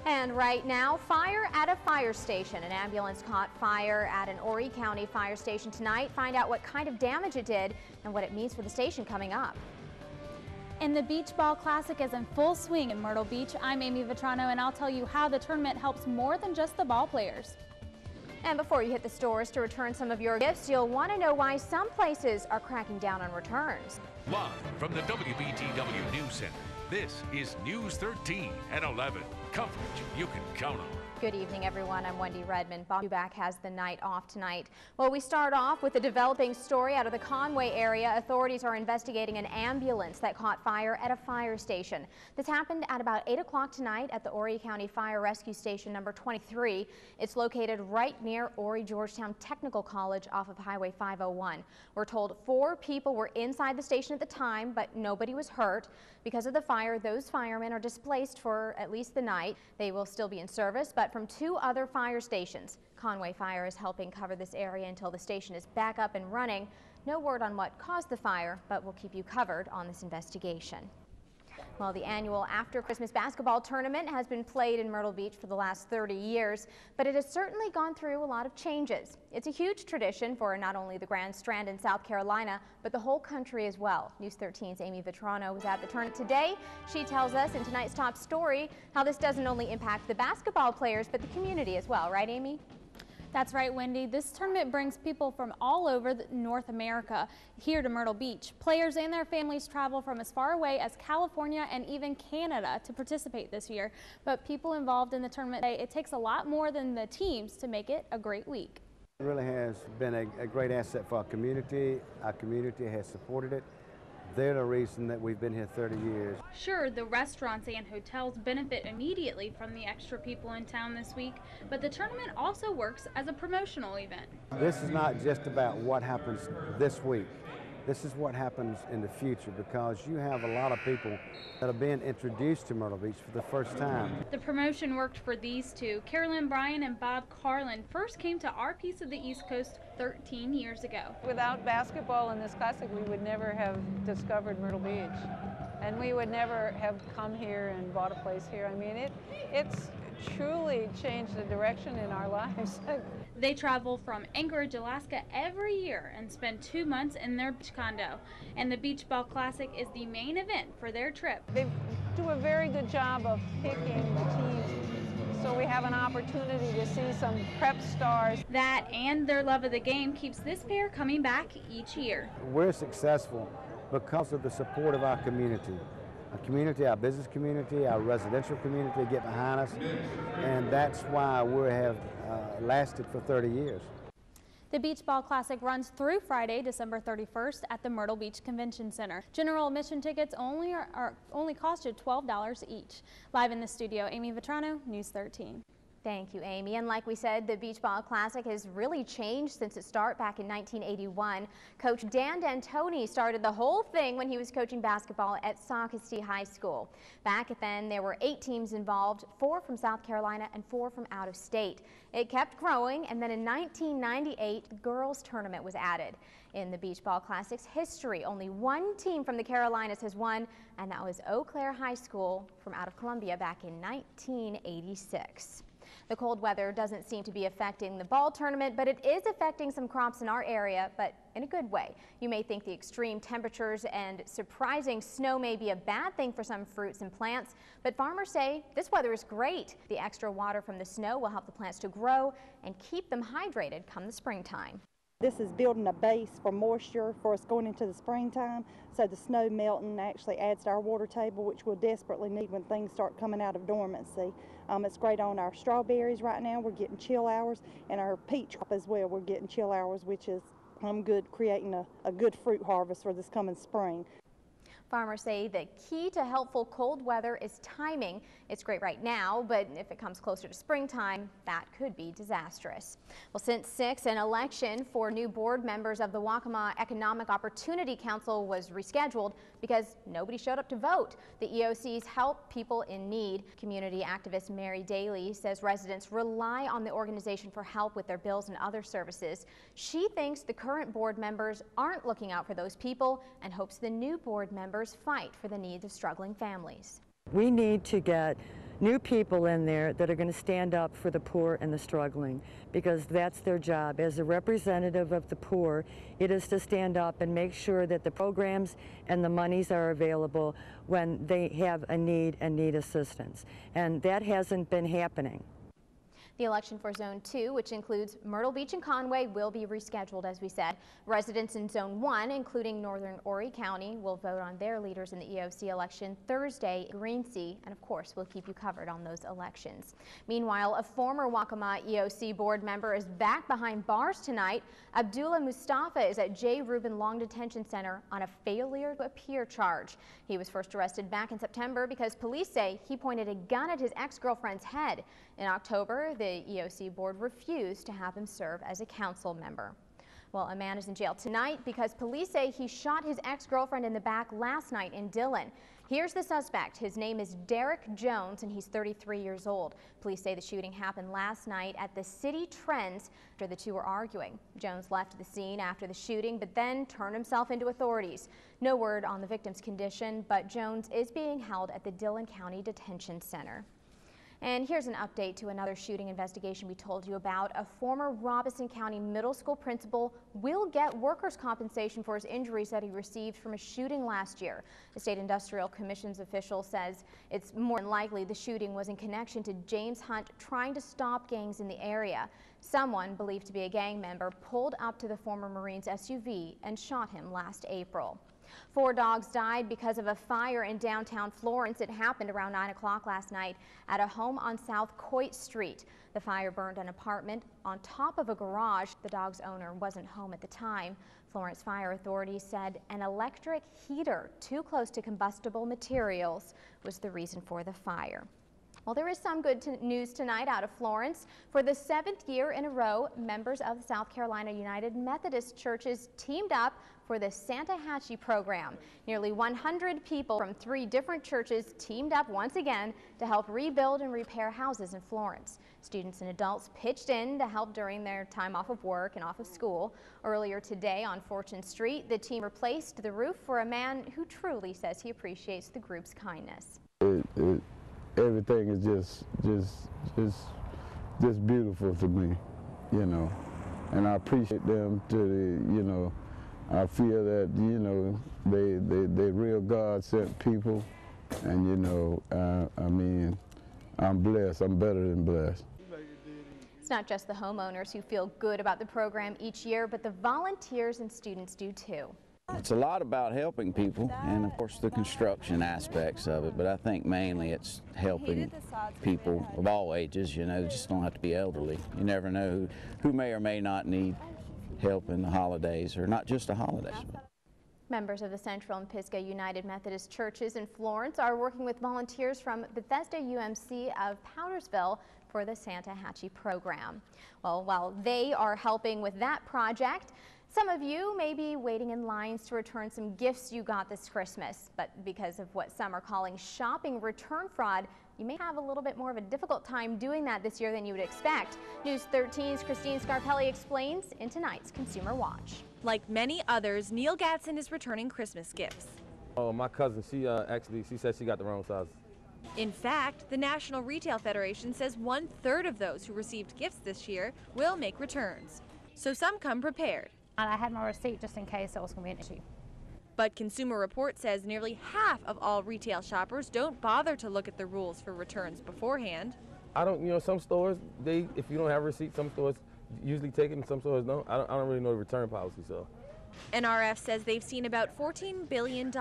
And right now, fire at a fire station. An ambulance caught fire at an Horry County fire station tonight. Find out what kind of damage it did and what it means for the station coming up. And the Beach Ball Classic is in full swing in Myrtle Beach. I'm Amy Vetrano, and I'll tell you how the tournament helps more than just the ball players. And before you hit the stores to return some of your gifts, you'll want to know why some places are cracking down on returns. Live from the WBTW News Center, this is News 13 at 11. Coverage you can count on. Good evening, everyone. I'm Wendy Redmond. Bob Back has the night off tonight. Well, we start off with a developing story out of the Conway area. Authorities are investigating an ambulance that caught fire at a fire station. This happened at about 8 o'clock tonight at the Horry County Fire Rescue Station number 23. It's located right near Horry Georgetown Technical College off of Highway 501. We're told 4 people were inside the station at the time, but nobody was hurt. Because of the fire, those firemen are displaced for at least the night. They will still be in service, but from 2 other fire stations. Conway Fire is helping cover this area until the station is back up and running. No word on what caused the fire, but we'll keep you covered on this investigation. Well, the annual After Christmas basketball tournament has been played in Myrtle Beach for the last 30 years, but it has certainly gone through a lot of changes. It's a huge tradition for not only the Grand Strand in South Carolina, but the whole country as well. News 13's Amy Vetrano was at the tournament today. She tells us in tonight's top story how this doesn't only impact the basketball players, but the community as well. Right, Amy? That's right, Wendy. This tournament brings people from all over North America here to Myrtle Beach. Players and their families travel from as far away as California and even Canada to participate this year. But people involved in the tournament, it takes a lot more than the teams to make it a great week. It really has been a great asset for our community. Our community has supported it. They're the reason that we've been here 30 years. Sure, the restaurants and hotels benefit immediately from the extra people in town this week, but the tournament also works as a promotional event. This is not just about what happens this week. This is what happens in the future, because you have a lot of people that are being introduced to Myrtle Beach for the first time. The promotion worked for these two. Carolyn Bryan and Bob Carlin first came to our piece of the East Coast 13 years ago. Without basketball in this classic, we would never have discovered Myrtle Beach. And we would never have come here and bought a place here. I mean, it's truly changed the direction in our lives. They travel from Anchorage, Alaska every year and spend 2 months in their beach condo. And the Beach Ball Classic is the main event for their trip. They do a very good job of picking the teams, so we have an opportunity to see some prep stars. That and their love of the game keeps this pair coming back each year. We're successful because of the support of our community. Our community, our business community, our residential community get behind us, and that's why we have lasted for 30 years. The Beach Ball Classic runs through Friday, December 31st at the Myrtle Beach Convention Center. General admission tickets only cost you $12 each. Live in the studio, Amy Vetrano, News 13. Thank you, Amy. And like we said, the Beach Ball Classic has really changed since its start back in 1981. Coach Dan D'Antoni started the whole thing when he was coaching basketball at Socastee High School. Back then, there were 8 teams involved, 4 from South Carolina and 4 from out of state. It kept growing, and then in 1998, the girls' tournament was added. In the Beach Ball Classic's history, only 1 team from the Carolinas has won, and that was Eau Claire High School from out of Columbia back in 1986. The cold weather doesn't seem to be affecting the ball tournament, but it is affecting some crops in our area, but in a good way. You may think the extreme temperatures and surprising snow may be a bad thing for some fruits and plants, but farmers say this weather is great. The extra water from the snow will help the plants to grow and keep them hydrated come the springtime. This is building a base for moisture for us going into the springtime, so the snow melting actually adds to our water table, which we'll desperately need when things start coming out of dormancy. It's great on our strawberries right now. We're getting chill hours, and our peach crop as well. We're getting chill hours, which is good, creating a good fruit harvest for this coming spring. Farmers say the key to helpful cold weather is timing. It's great right now, but if it comes closer to springtime, that could be disastrous. Well, since 6, an election for new board members of the Waccamaw Economic Opportunity Council was rescheduled because nobody showed up to vote. The EOC's help people in need. Community activist Mary Daly says residents rely on the organization for help with their bills and other services. She thinks the current board members aren't looking out for those people and hopes the new board members fight for the needs of struggling families. We need to get new people in there that are going to stand up for the poor and the struggling, because that's their job. As a representative of the poor, it is to stand up and make sure that the programs and the monies are available when they have a need and need assistance. And that hasn't been happening. The election for Zone 2, which includes Myrtle Beach and Conway, will be rescheduled, as we said. Residents in Zone 1, including northern Horry County, will vote on their leaders in the EOC election Thursday in Greensea, and of course, we'll keep you covered on those elections. Meanwhile, a former Waccamaw EOC board member is back behind bars tonight. Abdullah Mustafa is at J. Rubin Long Detention Center on a failure to appear charge. He was first arrested back in September because police say he pointed a gun at his ex-girlfriend's head. In October, the EOC board refused to have him serve as a council member. Well, a man is in jail tonight because police say he shot his ex-girlfriend in the back last night in Dillon. Here's the suspect. His name is Derek Jones, and he's 33 years old. Police say the shooting happened last night at the City Trends after the two were arguing. Jones left the scene after the shooting, but then turned himself into authorities. No word on the victim's condition, but Jones is being held at the Dillon County Detention Center. And here's an update to another shooting investigation we told you about. A former Robeson County Middle School principal will get workers' compensation for his injuries that he received from a shooting last year. The State Industrial Commission's official says it's more than likely the shooting was in connection to James Hunt trying to stop gangs in the area. Someone believed to be a gang member pulled up to the former Marine's SUV and shot him last April. 4 dogs died because of a fire in downtown Florence. It happened around 9 o'clock last night at a home on South Coit Street. The fire burned an apartment on top of a garage. The dog's owner wasn't home at the time. Florence fire authorities said an electric heater too close to combustible materials was the reason for the fire. Well, there is some good news tonight out of Florence. For the 7th year in a row, members of the South Carolina United Methodist Churches teamed up for the Santa Hatchie program. Nearly 100 people from 3 different churches teamed up once again to help rebuild and repair houses in Florence. Students and adults pitched in to help during their time off of work and off of school. Earlier today on Fortune Street, the team replaced the roof for a man who truly says he appreciates the group's kindness. Everything is just beautiful to me, you know, and I appreciate them I feel that, they real God-sent people, and, I mean, I'm blessed. I'm better than blessed. It's not just the homeowners who feel good about the program each year, but the volunteers and students do too. It's a lot about helping people and, of course, the construction aspects of it, but I think mainly it's helping people of all ages, just don't have to be elderly. You never know who may or may not need help in the holidays, or not just the holidays. Members of the Central and Pisgah United Methodist Churches in Florence are working with volunteers from Bethesda UMC of Powdersville for the Santa Hatchie program. Well, while they are helping with that project, some of you may be waiting in lines to return some gifts you got this Christmas, but because of what some are calling shopping return fraud, you may have a little bit more of a difficult time doing that this year than you would expect. News 13's Christine Scarpelli explains in tonight's Consumer Watch. Like many others, Neil Gatson is returning Christmas gifts. Oh, my cousin, she said she got the wrong size. In fact, the National Retail Federation says 1/3 of those who received gifts this year will make returns. So some come prepared. I had my receipt just in case it was going to be an issue. But Consumer Report says nearly half of all retail shoppers don't bother to look at the rules for returns beforehand. I don't, some stores, if you don't have a receipt, some stores usually take it and some stores don't. I don't really know the return policy, so. NRF says they've seen about $14 billion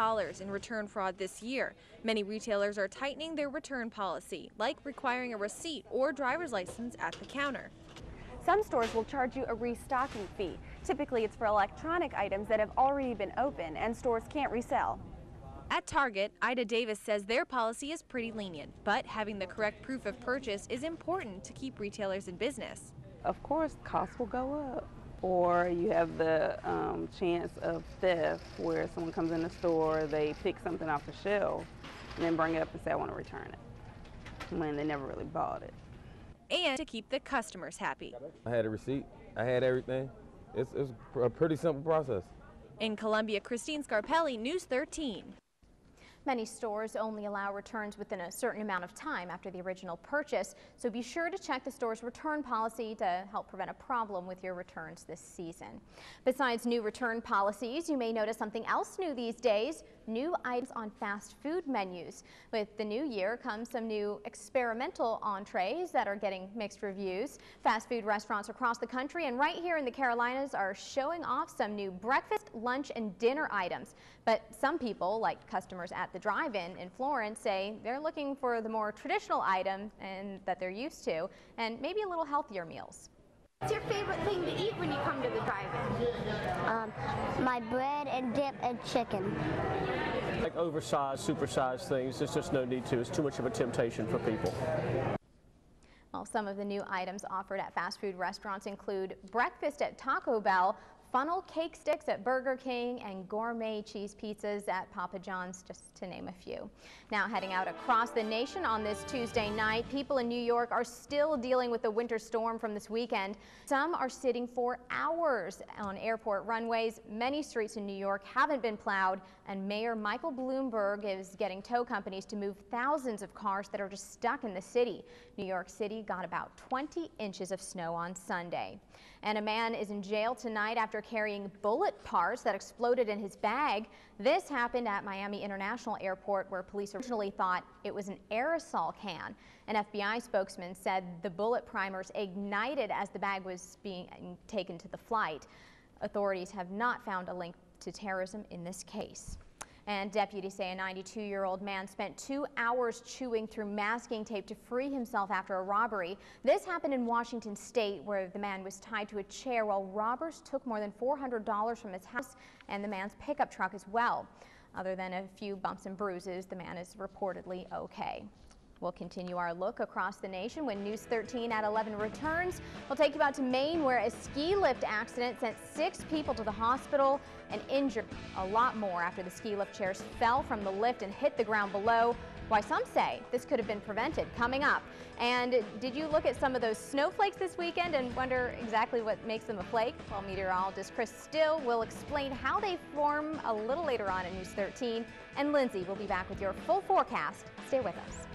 in return fraud this year. Many retailers are tightening their return policy, like requiring a receipt or driver's license at the counter. Some stores will charge you a restocking fee. Typically, it's for electronic items that have already been opened and stores can't resell. At Target, Ida Davis says their policy is pretty lenient, but having the correct proof of purchase is important to keep retailers in business. Of course, costs will go up, or you have the chance of theft where someone comes in the store, they pick something off the shelf, and then bring it up and say, I want to return it, when they never really bought it. And to keep the customers happy. I had a receipt. I had everything. It's a pretty simple process. In Columbia, Christine Scarpelli, News 13. Many stores only allow returns within a certain amount of time after the original purchase, so be sure to check the store's return policy to help prevent a problem with your returns this season. Besides new return policies, you may notice something else new these days: new items on fast food menus. With the new year comes some new experimental entrees that are getting mixed reviews. Fast food restaurants across the country and right here in the Carolinas are showing off some new breakfast, lunch, and dinner items. But some people, like customers at the drive-in in Florence, say they're looking for the more traditional item and that they're used to, and maybe a little healthier meals. What's your favorite thing to eat when you come to the drive-in? My bread and dip and chicken. Like oversized, supersized things, there's just no need to. It's too much of a temptation for people. Well, some of the new items offered at fast food restaurants include breakfast at Taco Bell, funnel cake sticks at Burger King, and gourmet cheese pizzas at Papa John's, just to name a few. Now heading out across the nation on this Tuesday night, people in New York are still dealing with the winter storm from this weekend. Some are sitting for hours on airport runways. Many streets in New York haven't been plowed, and Mayor Michael Bloomberg is getting tow companies to move thousands of cars that are just stuck in the city. New York City got about 20 inches of snow on Sunday. And a man is in jail tonight after carrying bullet parts that exploded in his bag. This happened at Miami International Airport, where police originally thought it was an aerosol can. An FBI spokesman said the bullet primers ignited as the bag was being taken to the flight. Authorities have not found a link to terrorism in this case. And deputies say a 92-year-old man spent 2 hours chewing through masking tape to free himself after a robbery. This happened in Washington State, where the man was tied to a chair while robbers took more than $400 from his house and the man's pickup truck as well. Other than a few bumps and bruises, the man is reportedly okay. We'll continue our look across the nation when News 13 at 11 returns. We'll take you out to Maine, where a ski lift accident sent 6 people to the hospital and injured a lot more after the ski lift chairs fell from the lift and hit the ground below. Why some say this could have been prevented, coming up. And did you look at some of those snowflakes this weekend and wonder exactly what makes them a flake? Well, meteorologist Chris Still will explain how they form a little later on in News 13. And Lindsay will be back with your full forecast. Stay with us.